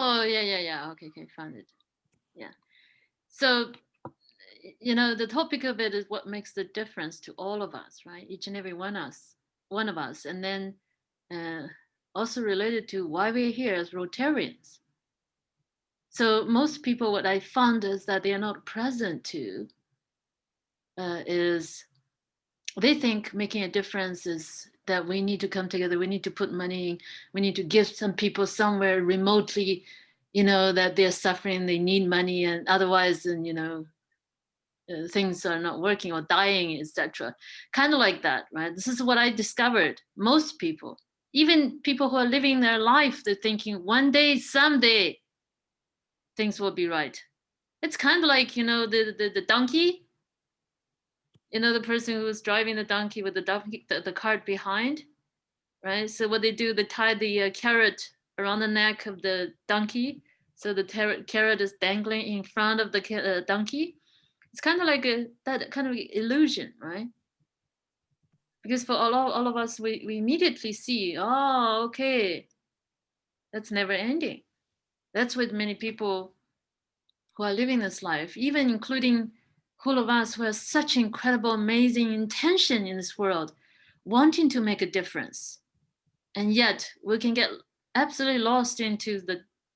Oh, yeah. Okay, found it. Yeah. So, the topic of it is what makes the difference to all of us, right? Each and every one of us. And then also related to why we're here as Rotarians. So most people, what I found is that they are not present to is they think making a difference is that we need to come together, we need to put money, we need to give some people somewhere remotely, that they're suffering, they need money, and otherwise, then things are not working or dying, etc. Kind of like that, right? This is what I discovered. Most people, even people who are living their life, they're thinking one day, someday, things will be right. It's kind of like the donkey. The person who's driving the donkey with the cart behind, right? So what they do, they tie the carrot around the neck of the donkey, so the carrot is dangling in front of the donkey. It's kind of like that kind of illusion, right? Because for all of us, we immediately see, oh, okay, that's never ending. That's what many people who are living this life, even including all of us who have such incredible, amazing intention in this world, wanting to make a difference. And yet we can get absolutely lost into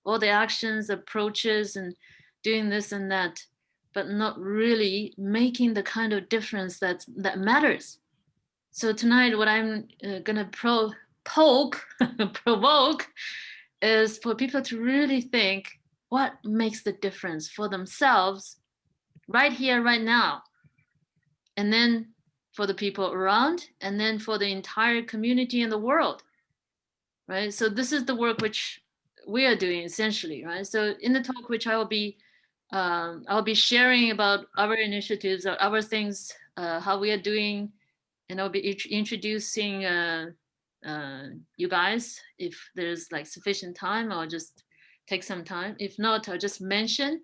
all the actions, approaches, and doing this and that, but not really making the kind of difference that matters. So tonight, what I'm gonna provoke is for people to really think what makes the difference for themselves right here, right now, and then for the people around, and then for the entire community in the world, right? So this is the work which we are doing essentially, right? So in the talk, which I'll be sharing about our initiatives, our things, how we are doing, and I'll be introducing you guys. If there's like sufficient time, I'll just take some time. If not, I'll just mention.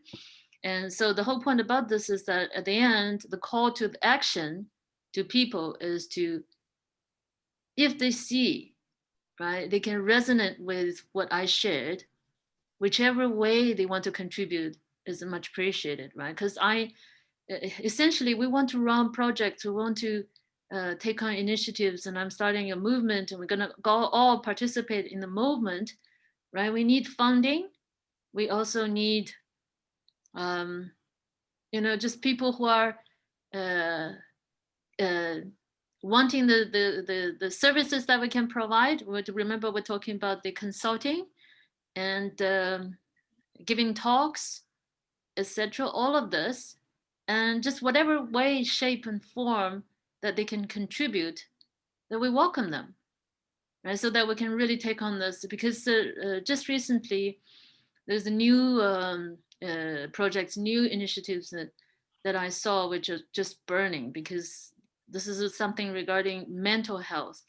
And so the whole point about this is that at the end, the call to action to people is to, if they see, right, they can resonate with what I shared, whichever way they want to contribute is much appreciated, right? Because essentially, we want to run projects, we want to take on initiatives, and I'm starting a movement, and we're gonna all participate in the movement, right? We need funding. We also need, just people who are wanting the services that we can provide. Remember, we're talking about the consulting and giving talks, etc. All of this, and just whatever way, shape, and form that they can contribute, that we welcome them, right? So that we can really take on this. Because just recently, there's a new projects, new initiatives that I saw, which are just burning, because this is something regarding mental health.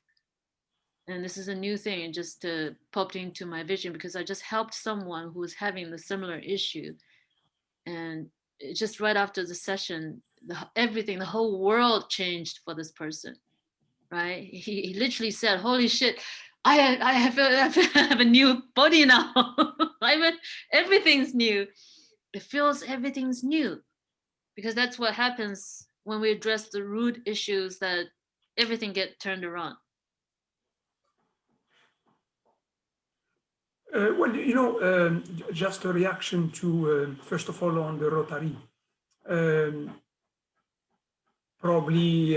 And this is a new thing, and just popped into my vision because I just helped someone who was having the similar issue. And just right after the session, the whole world changed for this person, right? He literally said, holy shit, I have a new body now. Everything's new. It feels everything's new, because that's what happens when we address the root issues, that everything get turned around. Well, just a reaction to, first of all, on the Rotary. Probably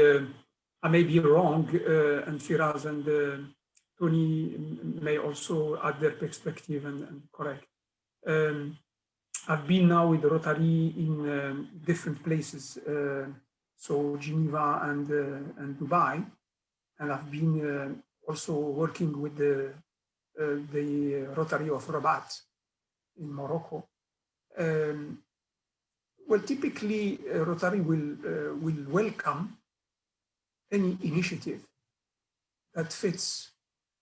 I may be wrong, and Firaz and Tony may also add their perspective and correct. I've been now with the Rotary in different places, so Geneva and Dubai, and I've been also working with the Rotary of Rabat in Morocco. Well, typically, Rotary will welcome any initiative that fits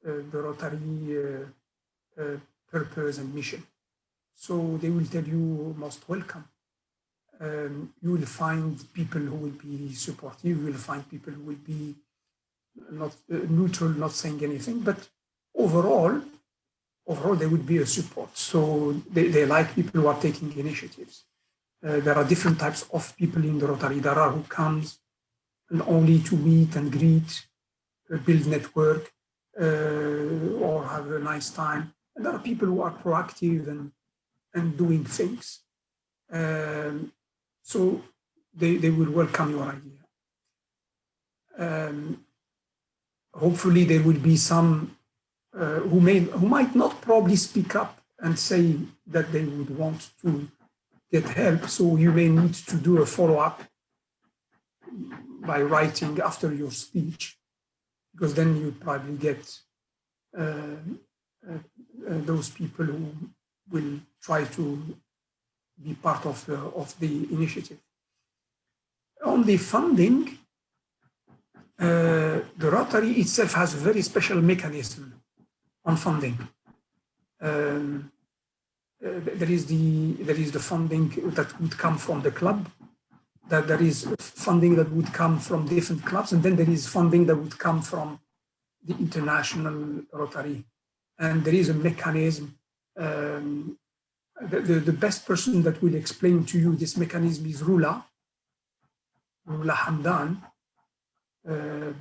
the Rotary purpose and mission. So they will tell you most welcome. You will find people who will be supportive. You will find people who will be not neutral, not saying anything. But overall, overall there would be a support. So they like people who are taking initiatives. There are different types of people in the Rotary. There are who comes and only to meet and greet, build network, or have a nice time. And there are people who are proactive and doing things. So they will welcome your idea. Hopefully there will be some who might not probably speak up and say that they would want to get help. So you may need to do a follow-up by writing after your speech, because then you probably get those people who will try to be part of the initiative. On the funding, the Rotary itself has a very special mechanism on funding. There is the funding that would come from the club, that there is funding that would come from different clubs, and then there is funding that would come from the international Rotary. And there is a mechanism. The best person that will explain to you this mechanism is Rula Hamdan,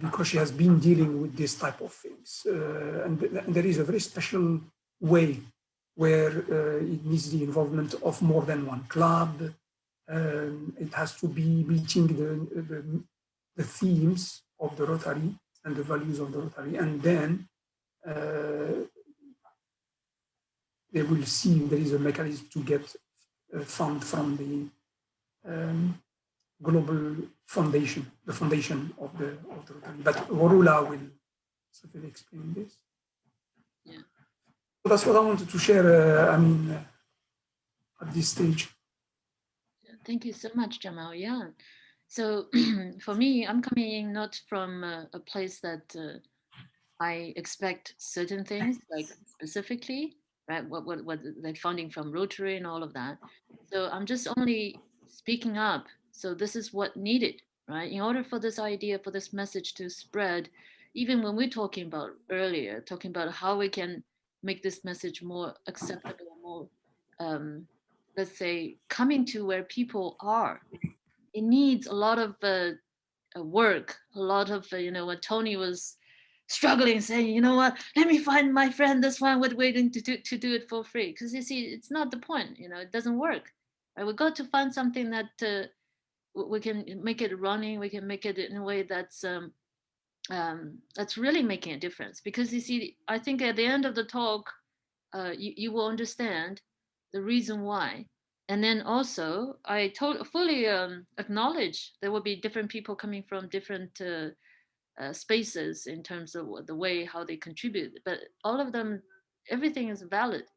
because she has been dealing with this type of things. And there is a very special way where it needs the involvement of more than one club. It has to be meeting the themes of the Rotary and the values of the Rotary. And then they will see there is a mechanism to get fund from the global foundation, the foundation of the Rotary. But Warula will certainly explain this. Yeah. So that's what I wanted to share, at this stage. Thank you so much, Jamal. Yeah. So for me, I'm coming in not from a place that I expect certain things, like specifically, right? What like funding from Rotary and all of that. So I'm just only speaking up. So this is what needed, right? In order for this idea, for this message to spread, even when we're talking about earlier, talking about how we can make this message more acceptable, more, let's say, coming to where people are. It needs a lot of work, a lot of, when Tony was struggling, saying, you know what, let me find my friend, this one with waiting to do it for free. Because you see, it's not the point, it doesn't work. Right? We got to find something that we can make it running, we can make it in a way that's really making a difference. Because you see, I think at the end of the talk, you will understand the reason why. And then also, I fully acknowledge there will be different people coming from different spaces in terms of the way how they contribute. But all of them, everything is valid.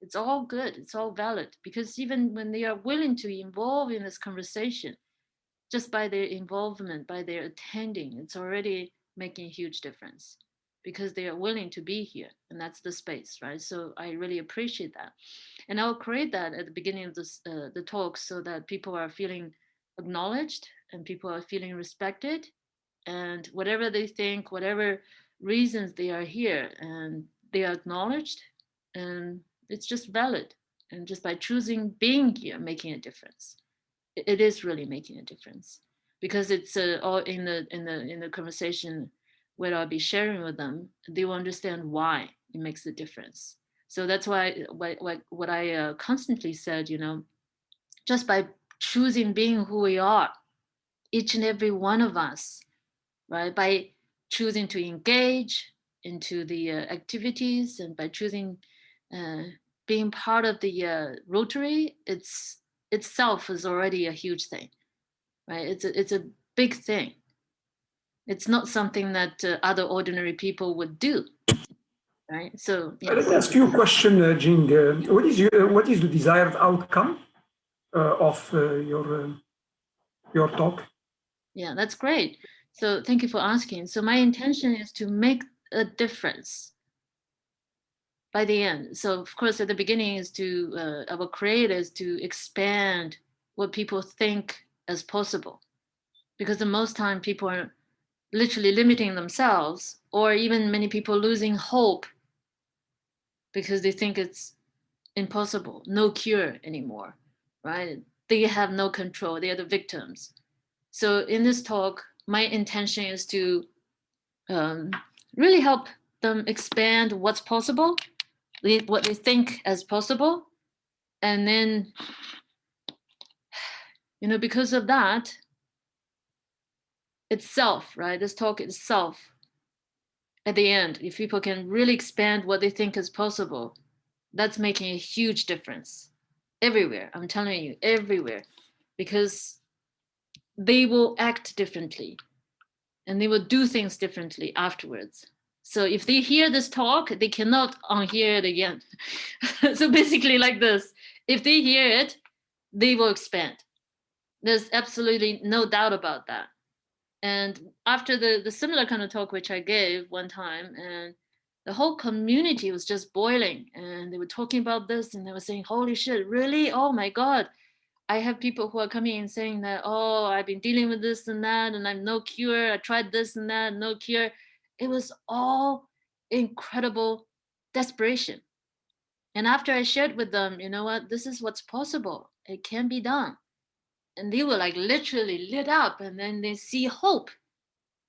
It's all good. It's all valid, because even when they are willing to involve in this conversation, just by their involvement, by their attending, it's already making a huge difference, because they are willing to be here, and that's the space, right? So I really appreciate that, and I'll create that at the beginning of this the talk, so that people are feeling acknowledged and people are feeling respected, and whatever they think, whatever reasons they are here, and they are acknowledged, and it's just valid, and just by choosing being here, making a difference. It is really making a difference, because it's all in the conversation where I'll be sharing with them. They will understand why it makes a difference. So that's why what I constantly said, just by choosing being who we are, each and every one of us, right? By choosing to engage into the activities, and by choosing uh, being part of the Rotary, itself is already a huge thing, right? It's a big thing. It's not something that other ordinary people would do, right? So yeah. Let me ask you a question, Jing. What is the desired outcome of your talk? Yeah, that's great. So thank you for asking. So my intention is to make a difference by the end. So of course, at the beginning is to our create is to expand what people think as possible, because the most time people are literally limiting themselves, or even many people losing hope because they think it's impossible, no cure anymore, right? They have no control, they are the victims. So in this talk, my intention is to um, really help them expand what's possible, what they think as possible. And then, because of that itself, right? This talk itself, at the end, if people can really expand what they think is possible, that's making a huge difference everywhere. I'm telling you, everywhere, because they will act differently and they will do things differently afterwards. So if they hear this talk, they cannot unhear it again. So basically, like this, if they hear it, they will expand. There's absolutely no doubt about that. And after the similar kind of talk which I gave one time, and the whole community was just boiling, and they were talking about this, and they were saying, "Holy shit, really? Oh my god!" I have people who are coming and saying that, "Oh, I've been dealing with this and that, and I'm no cure. I tried this and that, no cure." It was all incredible desperation. And after I shared with them, you know what, this is what's possible. It can be done. And they were like literally lit up, and then they see hope.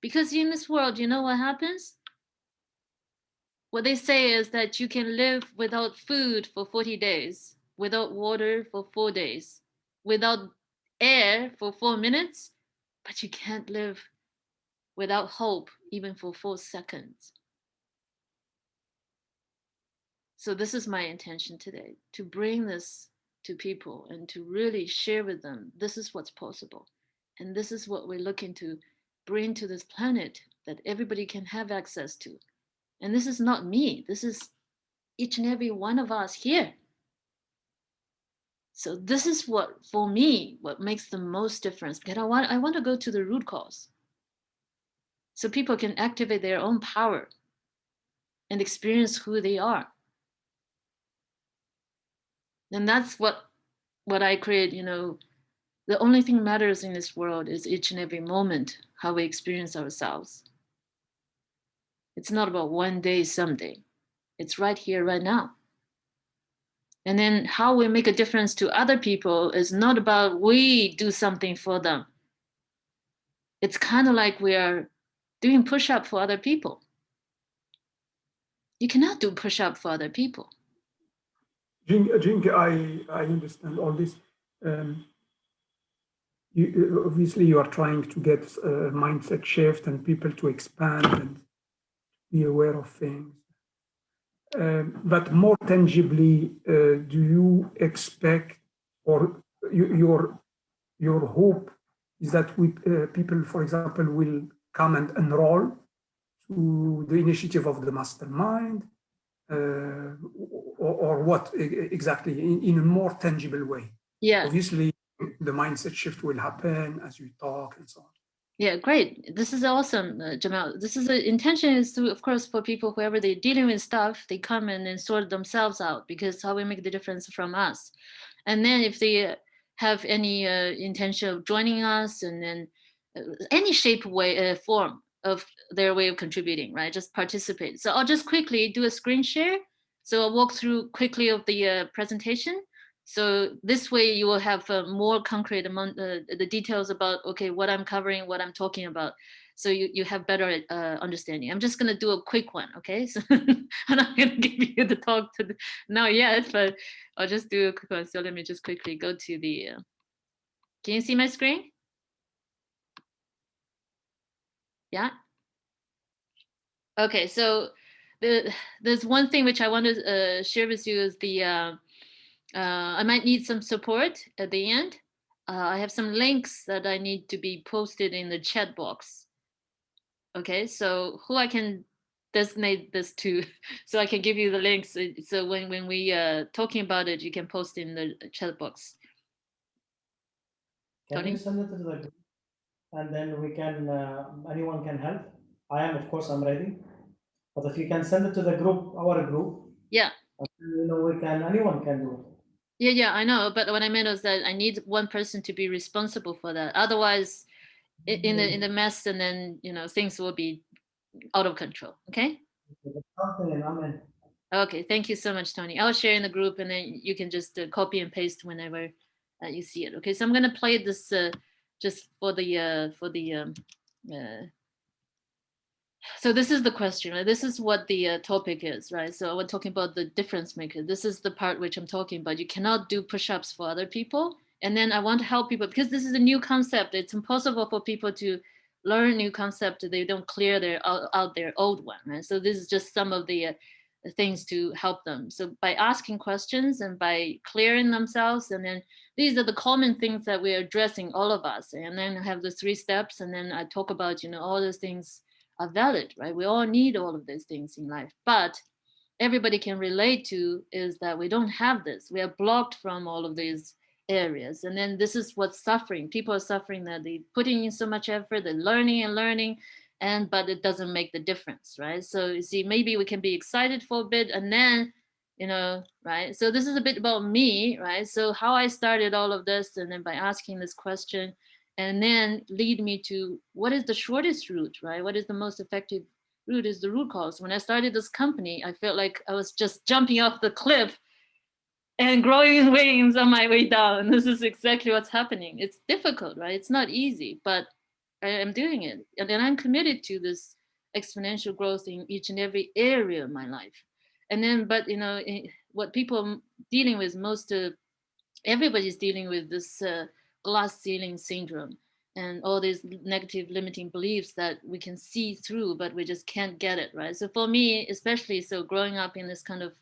Because in this world, you know what happens? What they say is that you can live without food for 40 days, without water for 4 days, without air for 4 minutes, but you can't live without hope even for 4 seconds. So, this is my intention today, to bring this to people and to really share with them this is what's possible. And this is what we're looking to bring to this planet that everybody can have access to. And this is not me, this is each and every one of us here. So this is what, for me, what makes the most difference, because I want to go to the root cause so people can activate their own power and experience who they are. And that's what I create. The only thing matters in this world is each and every moment how we experience ourselves. It's not about one day someday, it's right here right now. And then how we make a difference to other people is not about we do something for them. It's kind of like we are doing push-up for other people. You cannot do push-up for other people. Jing, I understand all this. Obviously, you are trying to get a mindset shift and people to expand and be aware of things. But more tangibly, do you expect, or your hope is that people, for example, will come and enroll to the initiative of the mastermind, or what exactly in a more tangible way? Yeah. Obviously, the mindset shift will happen as you talk and so on. Yeah, great. This is awesome, Jamal. This is the intention is to, of course, for people, whoever they're dealing with stuff, they come in and sort themselves out, because how we make the difference from us. And then if they have any intention of joining us, and then any shape, way, form of their way of contributing, right? Just participate. So I'll just quickly do a screen share. So I'll walk through quickly of the presentation. So this way you will have more concrete among the details about, okay, what I'm covering, what I'm talking about. So you have better understanding. I'm just going to do a quick one, okay? So I'm not going to give you the talk now yet, but I'll just do a quick one. So let me just quickly go to the, can you see my screen? Yeah. Okay, so there's one thing which I want to share with you is I might need some support at the end. I have some links that I need to be posted in the chat box. Okay, so who I can designate this to, so I can give you the links. So when we talking about it, you can post in the chat box. Can you send it to the group, and then we can anyone can help? Of course, I'm ready. But if you can send it to the group, our group, yeah, anyone can do it. Yeah, I know. But what I meant was that I need one person to be responsible for that. Otherwise, in the mess, and then things will be out of control. Okay. Something, and I'm in. Okay, thank you so much, Tony. I'll share in the group, and then you can just copy and paste whenever you see it. Okay, so I'm gonna play this just for the so this is the question, right? This is what the topic is, right? So we're talking about the difference maker. This is the part which I'm talking about. You cannot do push-ups for other people. And then I want to help people because this is a new concept. It's impossible for people to learn new concept. They don't clear out their old one, right? So this is just some of the things to help them. So by asking questions and by clearing themselves, and then these are the common things that we're addressing, all of us. And then I have the 3 steps, and then I talk about, all those things are valid, right? We all need all of these things in life, but everybody can relate to is that we don't have this. We are blocked from all of these areas. And then this is what's suffering. People are suffering that they putting in so much effort, they're learning and learning, but it doesn't make the difference, right? So you see, maybe we can be excited for a bit and then, right? So this is a bit about me, right? So how I started all of this, and then by asking this question, and then lead me to what is the shortest route, right? What is the most effective route is the root cause. When I started this company, I felt like I was just jumping off the cliff and growing wings on my way down. This is exactly what's happening. It's difficult, right? It's not easy, but I am doing it. And then I'm committed to this exponential growth in each and every area of my life. And then, but what people are dealing with most, everybody's dealing with this glass ceiling syndrome and all these negative limiting beliefs that we can see through, but we just can't get it, right? So for me, especially, so growing up in this kind of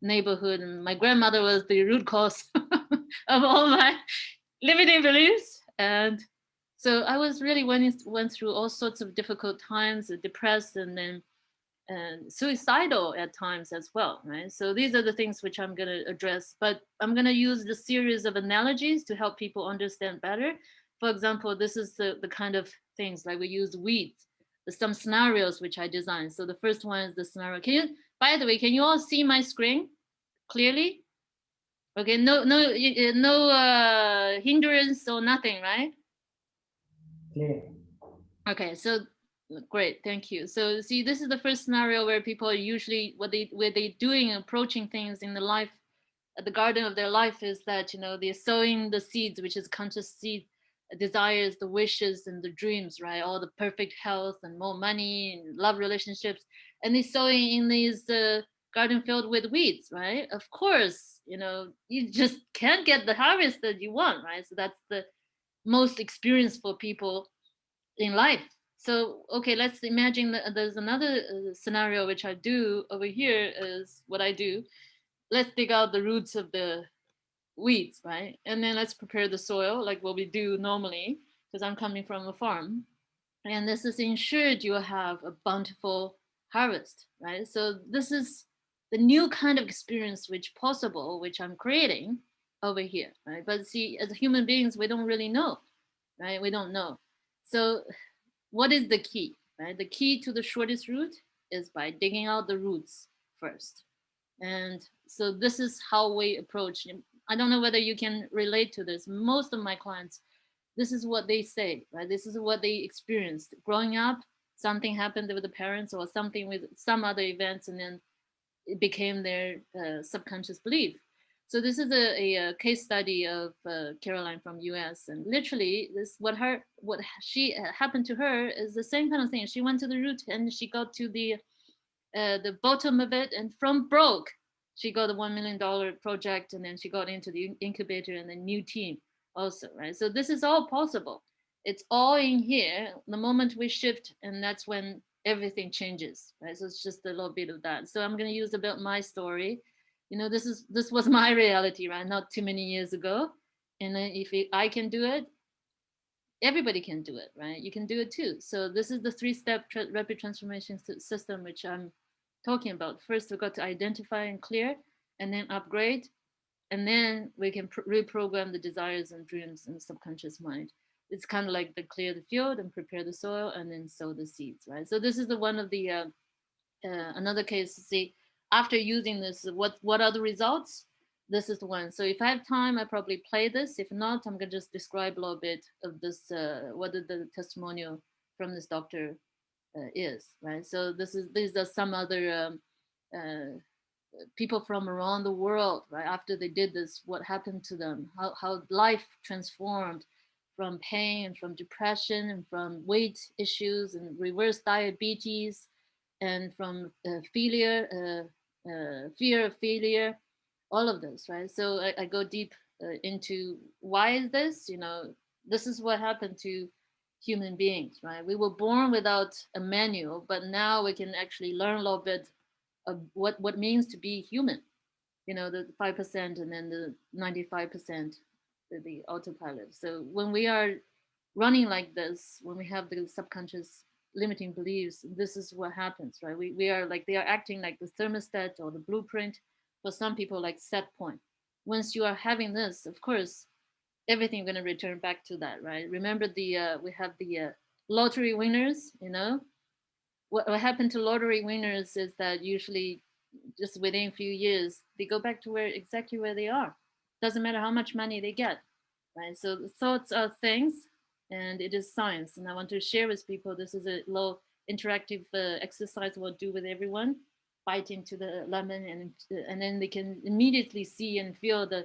neighborhood, and my grandmother was the root cause of all my limiting beliefs. And so I was really went through all sorts of difficult times, depressed, and then suicidal at times as well, right? So these are the things which I'm going to address, but I'm going to use the series of analogies to help people understand better. For example, this is the kind of things like we use weeds. There's some scenarios which I designed. So the first one is the scenario. By the way, can you all see my screen clearly? Okay, no hindrance or nothing, right? Clear. Okay, so great, thank you. So see, this is the first scenario where people are usually what they doing, approaching things in the life, at the garden of their life, is that they're sowing the seeds, which is conscious seed desires, the wishes and the dreams, right? All the perfect health and more money and love relationships, and they're sowing in these garden filled with weeds, right? Of course, you just can't get the harvest that you want, right? So that's the most experience for people in life. So, okay, let's imagine that there's another scenario which I do over here is what I do. Let's dig out the roots of the weeds, right? And then let's prepare the soil like what we do normally, because I'm coming from a farm. And this is ensured you have a bountiful harvest, right? So this is the new kind of experience which possible, which I'm creating over here, right? But see, as human beings, we don't really know, right? We don't know. So what is the key, right? The key to the shortest route is by digging out the roots first. And so this is how we approach. I don't know whether you can relate to this. Most of my clients, this is what they say, right? This is what they experienced growing up. Something happened with the parents or something with some other events, and then it became their subconscious belief. So this is a case study of Caroline from US, and literally this what she happened to her is the same kind of thing. She went to the root and she got to the bottom of it, and from broke she got a $1 million project, and then she got into the incubator and the new team also, right? So this is all possible. It's all in here. The moment we shift, and that's when everything changes, right? So it's just a little bit of that. So I'm going to use a bit my story. This was my reality, right? Not too many years ago. And then if I can do it, everybody can do it, right? You can do it too. So this is the 3-step rapid transformation system, which I'm talking about. First, we've got to identify and clear, and then upgrade, and then we can reprogram the desires and dreams in the subconscious mind. It's kind of like the clear the field and prepare the soil, and then sow the seeds, right? So this is the one of the another case to see after using this, what are the results? This is the one. So if I have time, I probably play this. If not, I'm gonna just describe a little bit of this, what the testimonial from this doctor is, right? So these are some other people from around the world, right? After they did this, what happened to them? How life transformed from pain, from depression, and from weight issues, and reverse diabetes, and from fear of failure, all of this, right? So I go deep into why is this? This is what happened to human beings, right? We were born without a manual, but now we can actually learn a little bit of what means to be human. The 5% and then the 95%, the autopilot. So when we are running like this, when we have the subconscious limiting beliefs, this is what happens, right? We are like, they are acting like the thermostat or the blueprint. For some people, like set point. Once you are having this, of course, everything going to return back to that, right? Remember we have the lottery winners. What happened to lottery winners is that usually just within a few years they go back to exactly where they are. Doesn't matter how much money they get, right? So the thoughts are things, and it is science. And I want to share with people, this is a low interactive exercise we'll do with everyone. Bite into the lemon, and then they can immediately see and feel the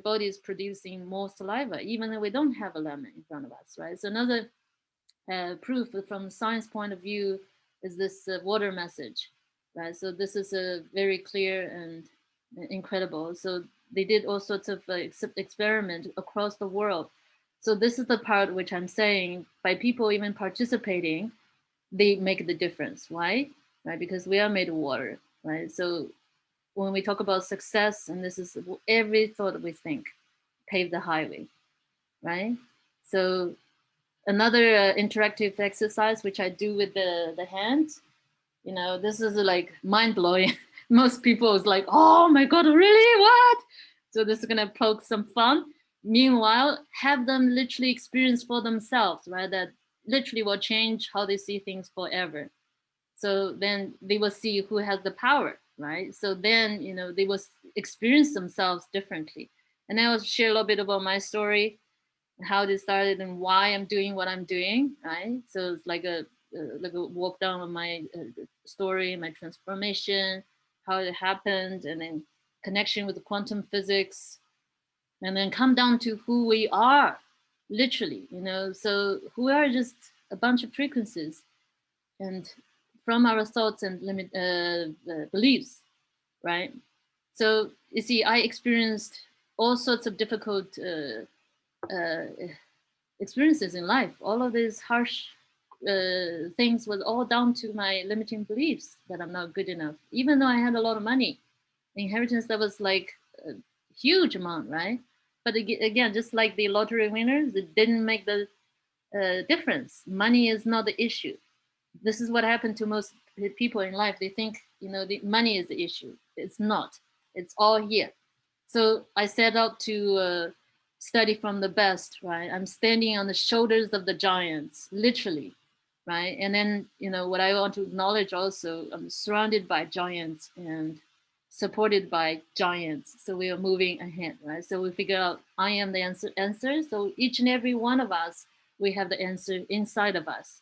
body is producing more saliva, even though we don't have a lemon in front of us, right? So another proof from science point of view is this water message, right? So this is a very clear and incredible. So they did all sorts of experiment across the world. So this is the part which I'm saying, by people even participating, they make the difference. Why? Right? Because we are made of water, right? So when we talk about success, and this is every thought we think, pave the highway, right? So another interactive exercise which I do with the hands, this is like mind blowing. Most people is like, oh my god, really, what? So this is gonna poke some fun. Meanwhile, have them literally experience for themselves, right? That literally will change how they see things forever. So then they will see who has the power, right? So then they will experience themselves differently. And I will share a little bit about my story, how this started, and why I'm doing what I'm doing, right? So it's like a walk down of my story, my transformation, how it happened, and then connection with the quantum physics, and then come down to who we are, literally, So we are just a bunch of frequencies, and from our thoughts and beliefs, right? So you see, I experienced all sorts of difficult uh, experiences in life. All of these harsh things was all down to my limiting beliefs that I'm not good enough. Even though I had a lot of money, inheritance that was like a huge amount, right? But again, just like the lottery winners, it didn't make the difference. Money is not the issue. This is what happened to most people in life. They think, the money is the issue. It's not. It's all here. So I set out to study from the best, right? I'm standing on the shoulders of the giants, literally, right? And then, what I want to acknowledge also, I'm surrounded by giants and supported by giants. So we are moving ahead, right? So we figure out I am the answer. So each and every one of us, we have the answer inside of us.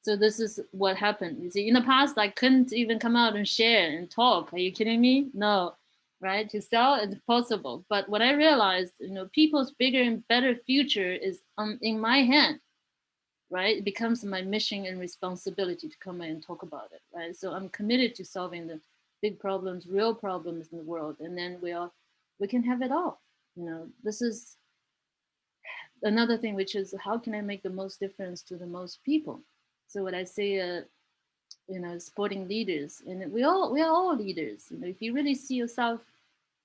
So this is what happened. You see, in the past, I couldn't even come out and share and talk. Are you kidding me? No, right? To sell, it's possible. But what I realized, people's bigger and better future is in my hand, right? It becomes my mission and responsibility to come and talk about it, right? So I'm committed to solving the big problems, real problems in the world, and then we can have it all. This is another thing, which is how can I make the most difference to the most people? So what I say, supporting leaders, and we are all leaders. If you really see yourself,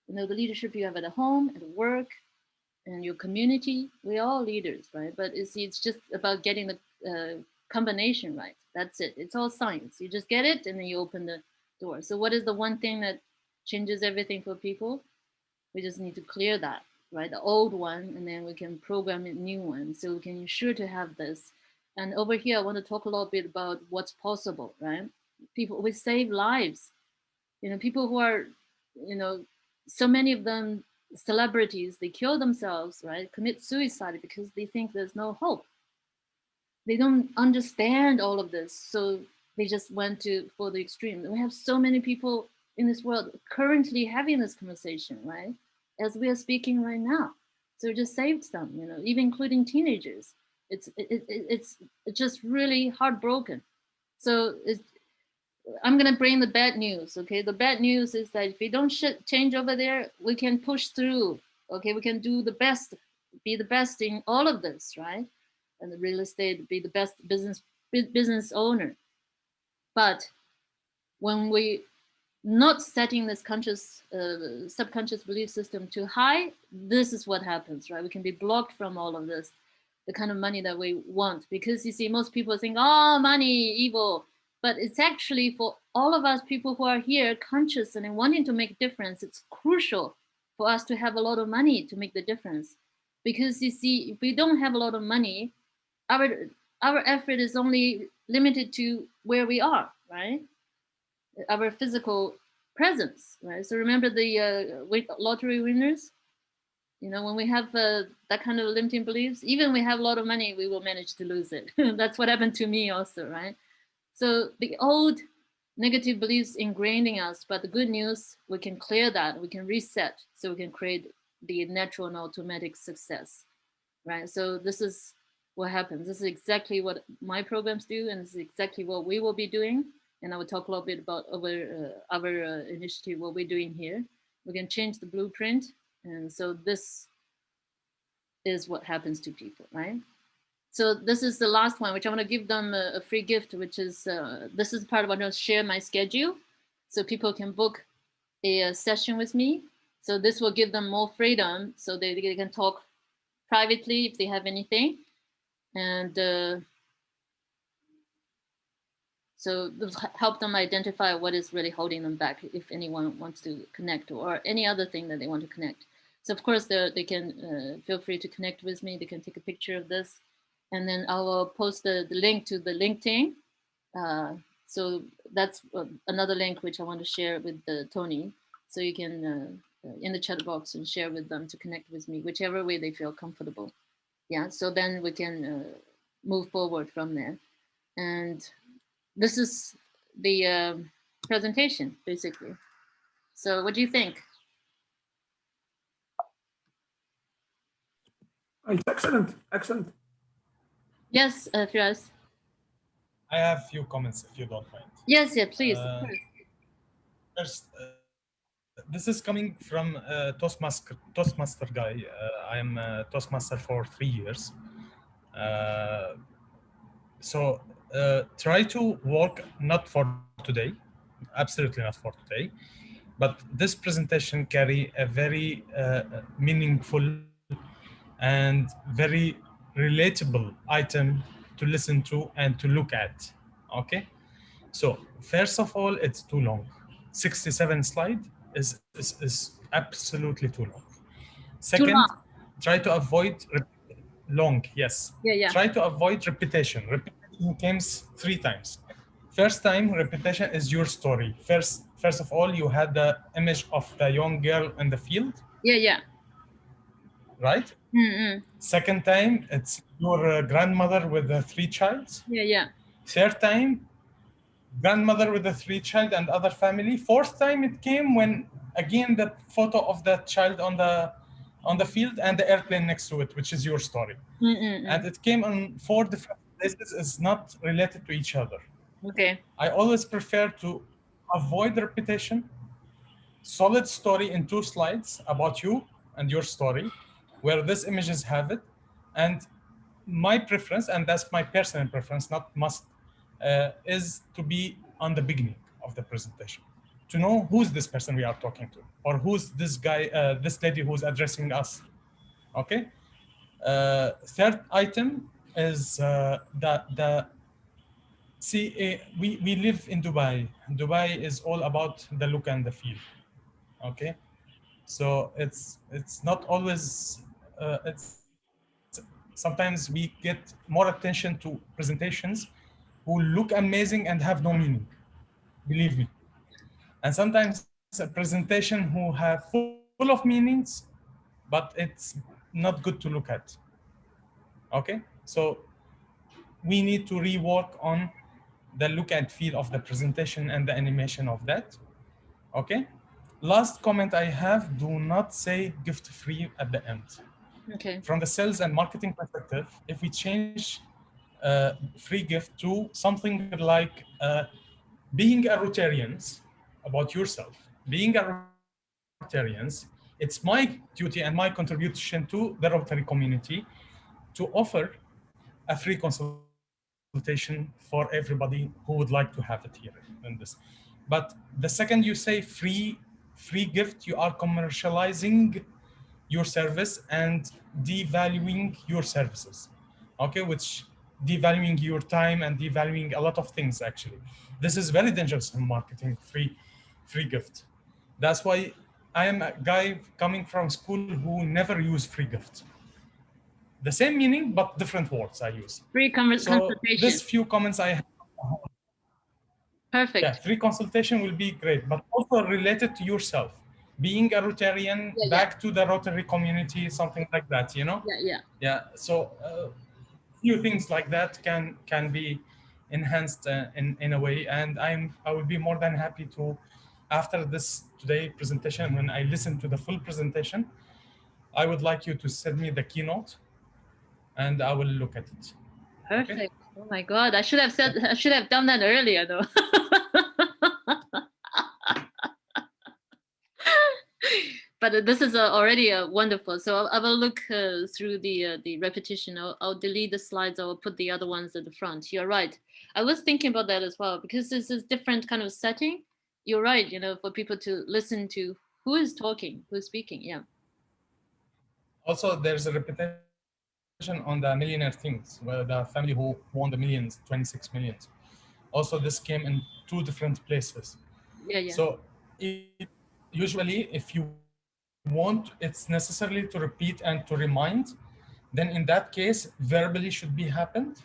the leadership you have at home, at work, and your community, we're all leaders, right? But it's just about getting the combination right. That's it. It's all science. You just get it, and then you open the door. So what is the one thing that changes everything for people? We just need to clear that, right? The old one, and then we can program a new one. So we can ensure to have this. And over here, I want to talk a little bit about what's possible, right? People, we save lives. People who are, so many of them celebrities, they kill themselves, right? Commit suicide because they think there's no hope. They don't understand all of this. So they just went for the extreme. We have so many people in this world currently having this conversation, right? As we are speaking right now. So we just saved some, you know, even including teenagers. It's just really heartbroken. So I'm gonna bring the bad news. Okay, the bad news is that if we don't change over there, we can push through. Okay, we can do the best, be the best in all of this, right? And the real estate, be the best business owner. But when we not setting this conscious subconscious belief system too high, this is what happens, right? We can be blocked from all of this, the kind of money that we want, because you see most people think, oh, money evil, but it's actually for all of us people who are here conscious and wanting to make difference, it's crucial for us to have a lot of money to make the difference. Because you see, if we don't have a lot of money, our our effort is only limited to where we are, right? Our physical presence, right? So remember the lottery winners. You know, when we have that kind of limiting beliefs, even we have a lot of money, we will manage to lose it. That's what happened to me also, right? So the old negative beliefs ingrained in us, but the good news, we can clear that, we can reset, so we can create the natural and automatic success, right? So this is what happens. This is exactly what my programs do, and this is exactly what we will be doing. And I will talk a little bit about our initiative, what we're doing here. We can change the blueprint, and so this is what happens to people, right? So this is the last one, which I want to give them a free gift, which is this is part of what I'm going to share my schedule, so people can book a session with me. So this will give them more freedom, so they can talk privately if they have anything, and so help them identify what is really holding them back if anyone wants to connect, or any other thing that they want to connect. So of course they can feel free to connect with me. They can take a picture of this, and then I will post the link to the LinkedIn. So that's another link which I want to share with Tony. So you can in the chat box and share with them to connect with me, whichever way they feel comfortable. Yeah, so then we can move forward from there. And this is the presentation, basically. So what do you think? It's excellent, excellent. Yes, Firas. I have a few comments, if you don't mind. Yes, yeah, please. First, this is coming from Toastmaster guy. I am a Toastmaster for 3 years. So try to work not for today, absolutely not for today, but this presentation carry a very meaningful and very relatable item to listen to and to look at. Okay, so first of all, it's too long. 67 slide is absolutely too long. Second, long. try to avoid long. Yes. Yeah. Try to avoid repetition. Repetition comes 3 times. First time, repetition is your story. First of all, you had the image of the young girl in the field. Yeah. Right? Mm-hmm. Second time, it's your grandmother with the 3 children. Yeah. Third time, grandmother with the 3 children and other family. Fourth time, it came when again the photo of that child on the field and the airplane next to it, which is your story. Mm-mm. And it came on 4 different places. Is not related to each other. Okay. I always prefer to avoid repetition. Solid story in 2 slides about you and your story, where these images have it. And my preference, and that's my personal preference, not must, is to be on the beginning of the presentation, to know who's this person we are talking to, or who's this guy, this lady who's addressing us. Okay. Third item is we live in Dubai. Dubai is all about the look and the feel. Okay, so it's not always it's sometimes we get more attention to presentations who look amazing and have no meaning, believe me. And sometimes a presentation who have full of meanings, but it's not good to look at. Okay, so we need to rework on the look and feel of the presentation and the animation of that. Okay. Last comment I have, do not say gift free at the end. Okay. From the sales and marketing perspective, if we change free gift to something like being a Rotarians, about yourself, being a Rotarians, it's my duty and my contribution to the Rotary community to offer a free consultation for everybody who would like to have it here in this. But the second you say free gift, you are commercializing your service and devaluing your services, okay, which devaluing your time and devaluing a lot of things. Actually, this is very dangerous in marketing. Free gift. That's why I am a guy coming from school who never use free gift. The same meaning but different words I use. Free So consultation. this few comments I have. Perfect. Yeah, free consultation will be great, but also related to yourself. Being a Rotarian, back to the Rotary community, something like that, you know? Yeah. So few things like that can be enhanced in a way, and I will be more than happy to, after this today presentation, when I listen to the full presentation, I would like you to send me the keynote, and I will look at it. Perfect. Okay? Oh my God! I should have done that earlier, though. But this is already wonderful. So I will look through the repetition. I'll delete the slides. I will put the other ones at the front. You're right. I was thinking about that as well, because this is different kind of setting. You're right. You know, for people to listen to who is talking, who's speaking. Yeah. Also, there's a repetition on the millionaire things, where the family who won the millions, 26 millions. Also, this came in two different places. Yeah. So usually, if you want, it's necessarily to repeat and to remind, then in that case, verbally should be happened,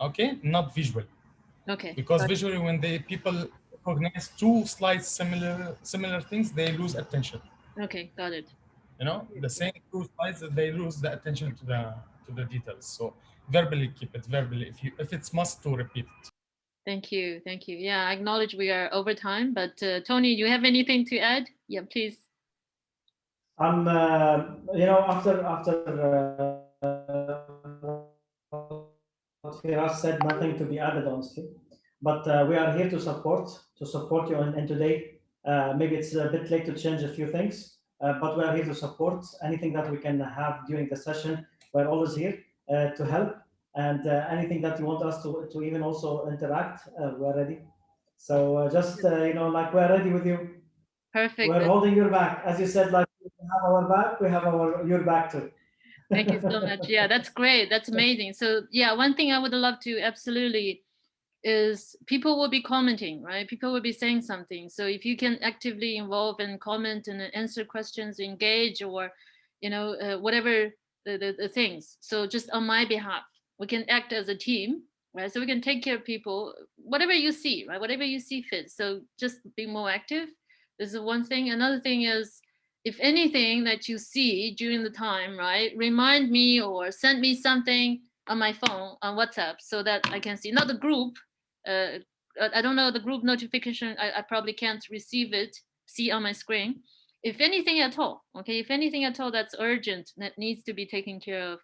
okay, not visual. Okay. Because visually, when the people recognize two slides similar things, they lose attention. Okay, got it. You know, the same two slides, they lose the attention to the details. So verbally, keep it verbally if it's must to repeat it. Thank you. Yeah, I acknowledge we are over time, but Tony, do you have anything to add? Yeah, please. You know, after what Firas said, nothing to be added, honestly. But we are here to support you. And today, maybe it's a bit late to change a few things, but we are here to support anything that we can have during the session. We're always here to help, and anything that you want us to even also interact, we're ready. So just you know, like, we're ready with you. Perfect. We're holding your back, as you said. Like, we have our back, we have your back too. Thank you so much. Yeah, that's great. That's amazing. So yeah, one thing I would love to absolutely is people will be commenting, right? People will be saying something. So if you can actively involve and comment and answer questions, engage, or, you know, whatever the things. So just on my behalf, we can act as a team, right? So we can take care of people, whatever you see, right? Whatever you see fit. So just be more active. This is one thing. Another thing is, if anything that you see during the time, right, remind me or send me something on my phone, on WhatsApp, so that I can see, not the group. I don't know the group notification. I probably can't receive it, see on my screen. If anything at all, okay, if anything at all that's urgent, that needs to be taken care of,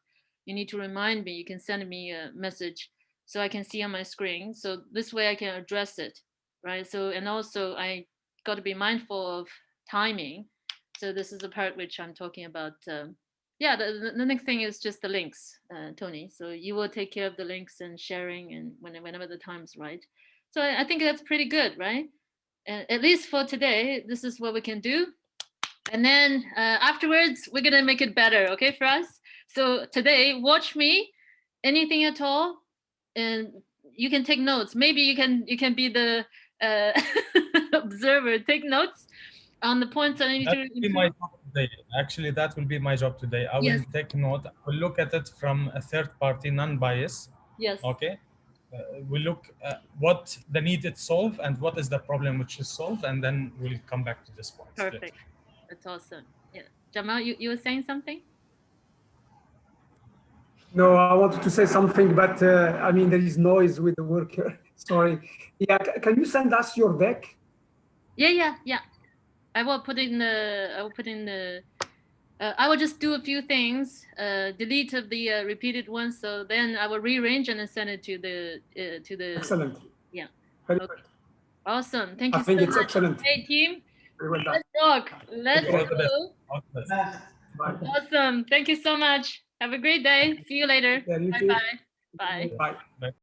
you need to remind me. You can send me a message so I can see on my screen. So this way I can address it, right? So, and also I got to be mindful of timing. So this is the part which I'm talking about. Yeah, the next thing is just the links, Tony. So you will take care of the links and sharing, and whenever the time's right. So I think that's pretty good, right? At least for today, this is what we can do. And then afterwards, we're gonna make it better, okay, for us. So today, watch me, anything at all, and you can take notes. Maybe you can be the observer, take notes on the points that I need to improve. Be my job today. Actually, that will be my job today. I will take note. I will look at it from a third party, non-bias. Yes. Okay. We look at what the need is solved and what is the problem which is solved, and then we'll come back to this point. Perfect. That's awesome. Yeah. Jamal, you were saying something? No, I wanted to say something, but I mean, there is noise with the worker. Sorry. Yeah, can you send us your deck? Yeah. I will put in the. I will put in the. I will just do a few things. Delete of the repeated ones. So then I will rearrange and then send it to the. Excellent. Yeah. Very Okay. good. Awesome. Thank I you think so it's much. excellent. Hey team. Very well done. Let's talk. Let's Okay. All the best. go. All the best. Bye. Awesome. Thank you so much. Have a great day. See you later. Yeah, you Bye too. bye. Bye. Bye. Bye.